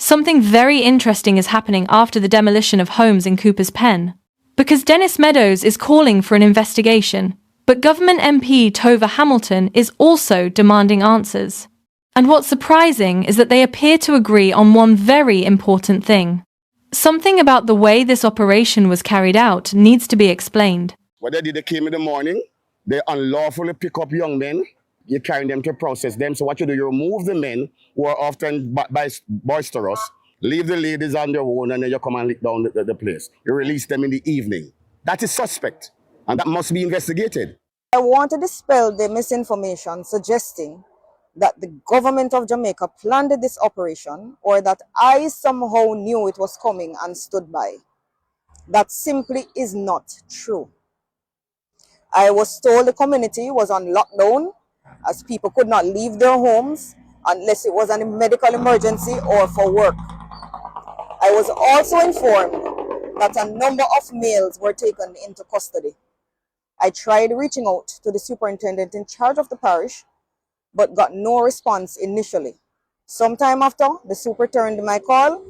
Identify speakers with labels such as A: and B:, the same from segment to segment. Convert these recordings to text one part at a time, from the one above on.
A: something very interesting is happening after the demolition of homes in Cooper's Pen. Because Dennis Meadows is calling for an investigation, but government MP Tova Hamilton is also demanding answers. And what's surprising is that they appear to agree on one very important thing. Something about the way this operation was carried out needs to be explained.
B: What they did, they came in the morning, they unlawfully pick up young men, you carry them to process them. So what you do, you remove the men who are often boisterous, leave the ladies on their own, and then you come and lick down the place. You release them in the evening. That is suspect, and that must be investigated.
C: I want to dispel the misinformation suggesting that the government of Jamaica planned this operation or that I somehow knew it was coming and stood by. That simply is not true. I was told the community was on lockdown as people could not leave their homes unless it was a medical emergency or for work. I was also informed that a number of males were taken into custody. I tried reaching out to the superintendent in charge of the parish, but got no response initially. Sometime after, the super returned my call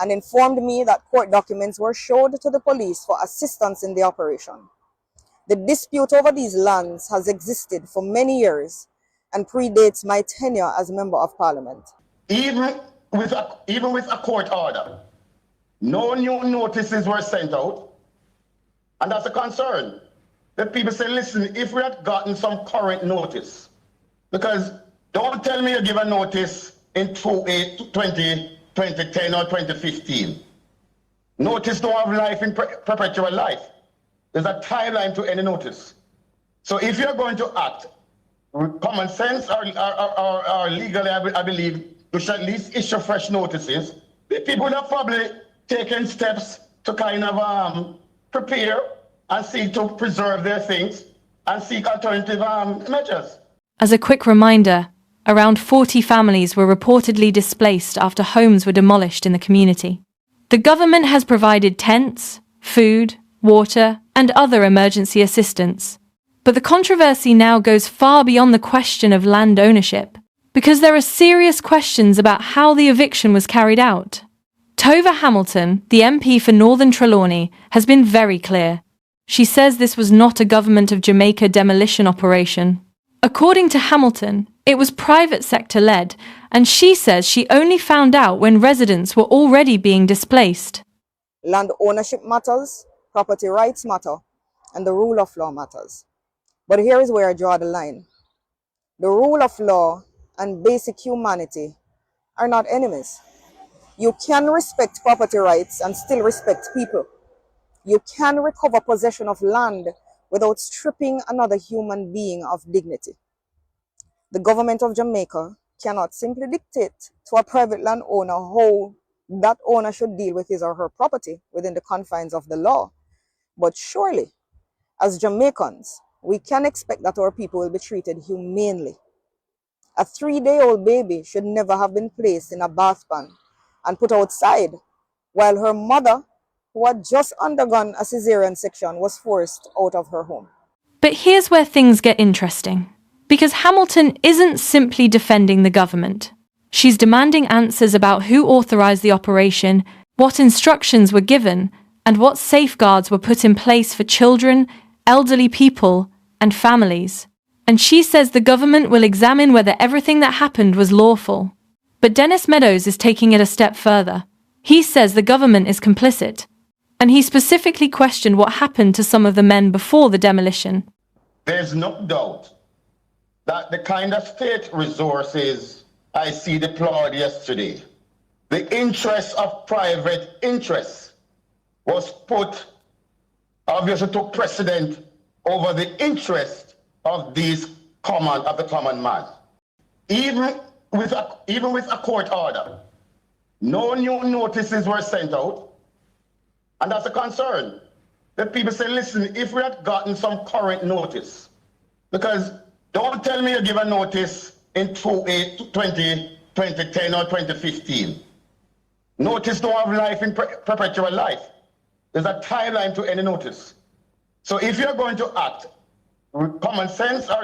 C: and informed me that court documents were showed to the police for assistance in the operation. The dispute over these lands has existed for many years and predates my tenure as Member of Parliament.
D: Even with a court order, no new notices were sent out, and that's a concern. That people say, listen, if we had gotten some current notice, because don't tell me you give a notice in 2010 or 2015. Notice don't have life in perpetual life. There's a timeline to any notice. So if you're going to act, common sense or legally, I believe, you should at least issue fresh notices. The people would have probably taken steps to kind of prepare and seek to preserve their things and seek alternative measures.
A: As a quick reminder, around 40 families were reportedly displaced after homes were demolished in the community. The government has provided tents, food, water, and other emergency assistance. But the controversy now goes far beyond the question of land ownership, because there are serious questions about how the eviction was carried out. Tova Hamilton, the MP for Northern Trelawney, has been very clear. She says this was not a Government of Jamaica demolition operation. According to Hamilton, it was private sector-led, and she says she only found out when residents were already being displaced.
C: Land ownership matters, property rights matter, and the rule of law matters. But here is where I draw the line. The rule of law and basic humanity are not enemies. You can respect property rights and still respect people. You can recover possession of land without stripping another human being of dignity. The government of Jamaica cannot simply dictate to a private landowner how that owner should deal with his or her property within the confines of the law. But surely, as Jamaicans, we can expect that our people will be treated humanely. A 3-day-old baby should never have been placed in a bath pan and put outside, while her mother, who had just undergone a cesarean section, was forced out of her home.
A: But here's where things get interesting. Because Hamilton isn't simply defending the government. She's demanding answers about who authorized the operation, what instructions were given, and what safeguards were put in place for children, elderly people, and families. And she says the government will examine whether everything that happened was lawful. But Dennis Meadows is taking it a step further. He says the government is complicit. And he specifically questioned what happened to some of the men before the demolition.
D: There's no doubt that the kind of state resources I see deployed yesterday, the interest of private interests was obviously took precedent over the interest of the common man. Even with a court order, no new notices were sent out, and that's a concern. That people say, listen, if we had gotten some current notice, because don't tell me you give a notice in 2010 or 2015. Notice don't have life in perpetual life. There's a timeline to any notice. So if you're going to act, common sense or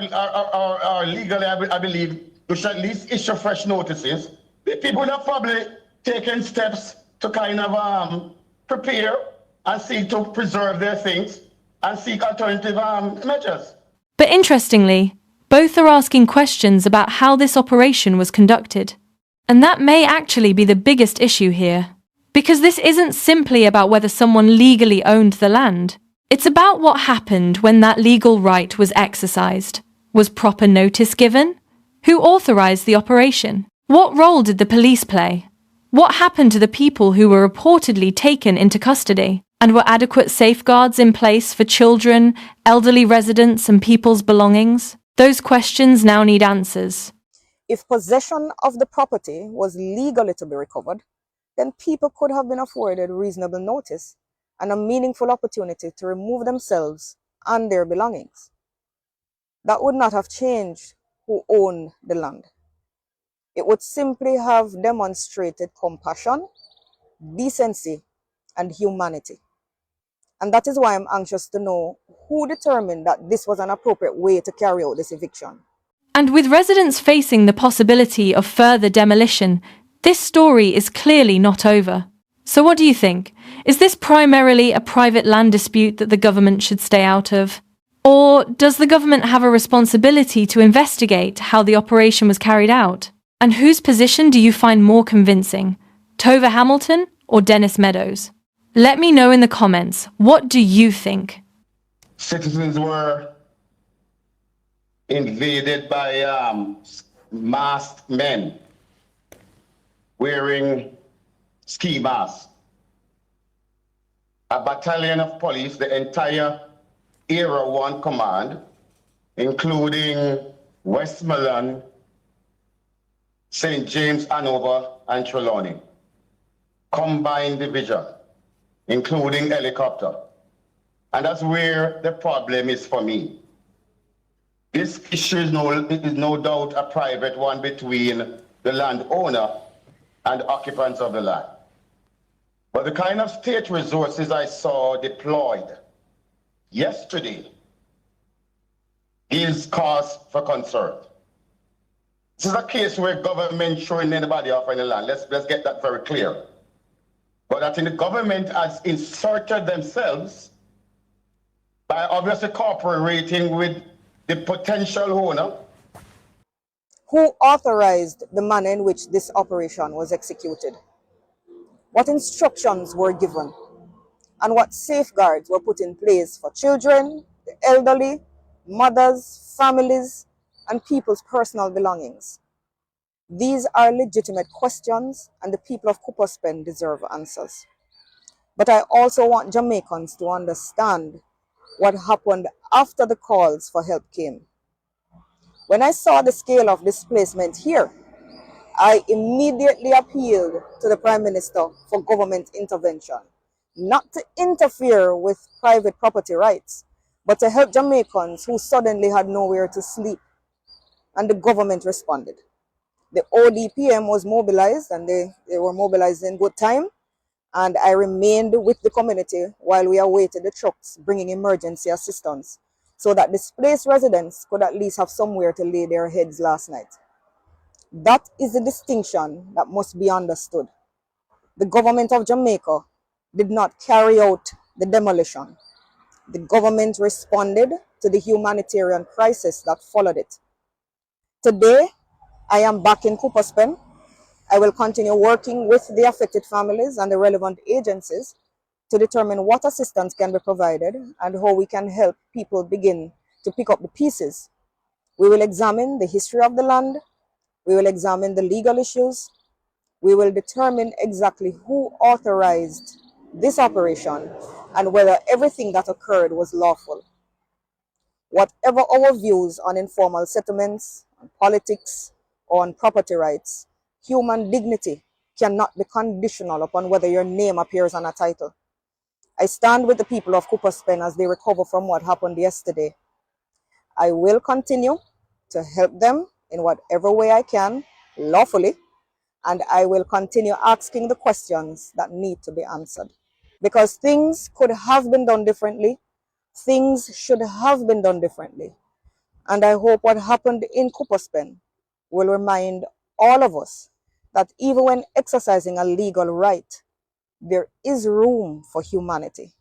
D: legally, I believe, you should at least issue fresh notices. The people would have probably taking steps to kind of prepare and seek to preserve their things and seek alternative measures.
A: But interestingly, both are asking questions about how this operation was conducted. And that may actually be the biggest issue here. Because this isn't simply about whether someone legally owned the land. It's about what happened when that legal right was exercised. Was proper notice given? Who authorized the operation? What role did the police play? What happened to the people who were reportedly taken into custody? And were adequate safeguards in place for children, elderly residents, and people's belongings? Those questions now need answers.
C: If possession of the property was legally to be recovered, then people could have been afforded reasonable notice and a meaningful opportunity to remove themselves and their belongings. That would not have changed who owned the land. It would simply have demonstrated compassion, decency, and humanity. And that is why I'm anxious to know who determined that this was an appropriate way to carry out this eviction.
A: And with residents facing the possibility of further demolition, this story is clearly not over. So what do you think? Is this primarily a private land dispute that the government should stay out of? Or does the government have a responsibility to investigate how the operation was carried out? And whose position do you find more convincing? Tova Hamilton or Dennis Meadows? Let me know in the comments. What do you think?
D: Citizens were invaded by masked men wearing ski masks. A battalion of police, the entire Era 1 command, including Westmoreland, St. James, Hanover, and Trelawney. Combined division, including helicopter. And that's where the problem is for me. This issue is no doubt a private one between the landowner and occupants of the land. But the kind of state resources I saw deployed yesterday is cause for concern. This is a case where government showing anybody off any land. Let's get that very clear. But I think the government has inserted themselves by obviously cooperating with the potential owner.
C: Who authorized the manner in which this operation was executed? What instructions were given? And what safeguards were put in place for children, the elderly, mothers, families, and people's personal belongings? These are legitimate questions, and the people of Cooperspen deserve answers. But I also want Jamaicans to understand what happened after the calls for help came. When I saw the scale of displacement here, I immediately appealed to the Prime Minister for government intervention, not to interfere with private property rights, but to help Jamaicans who suddenly had nowhere to sleep. And the government responded. The ODPM was mobilized, and they were mobilized in good time. And I remained with the community while we awaited the trucks bringing emergency assistance so that displaced residents could at least have somewhere to lay their heads last night. That is the distinction that must be understood. The government of Jamaica did not carry out the demolition. The government responded to the humanitarian crisis that followed it. Today, I am back in Cooperspen. I will continue working with the affected families and the relevant agencies to determine what assistance can be provided and how we can help people begin to pick up the pieces. We will examine the history of the land. We will examine the legal issues. We will determine exactly who authorized this operation and whether everything that occurred was lawful. Whatever our views on informal settlements, on politics, or on property rights, human dignity cannot be conditional upon whether your name appears on a title. I stand with the people of Cooperspen as they recover from what happened yesterday. I will continue to help them in whatever way I can, lawfully, and I will continue asking the questions that need to be answered. Because things could have been done differently, things should have been done differently. And I hope what happened in Cooperspen will remind all of us that even when exercising a legal right, there is room for humanity.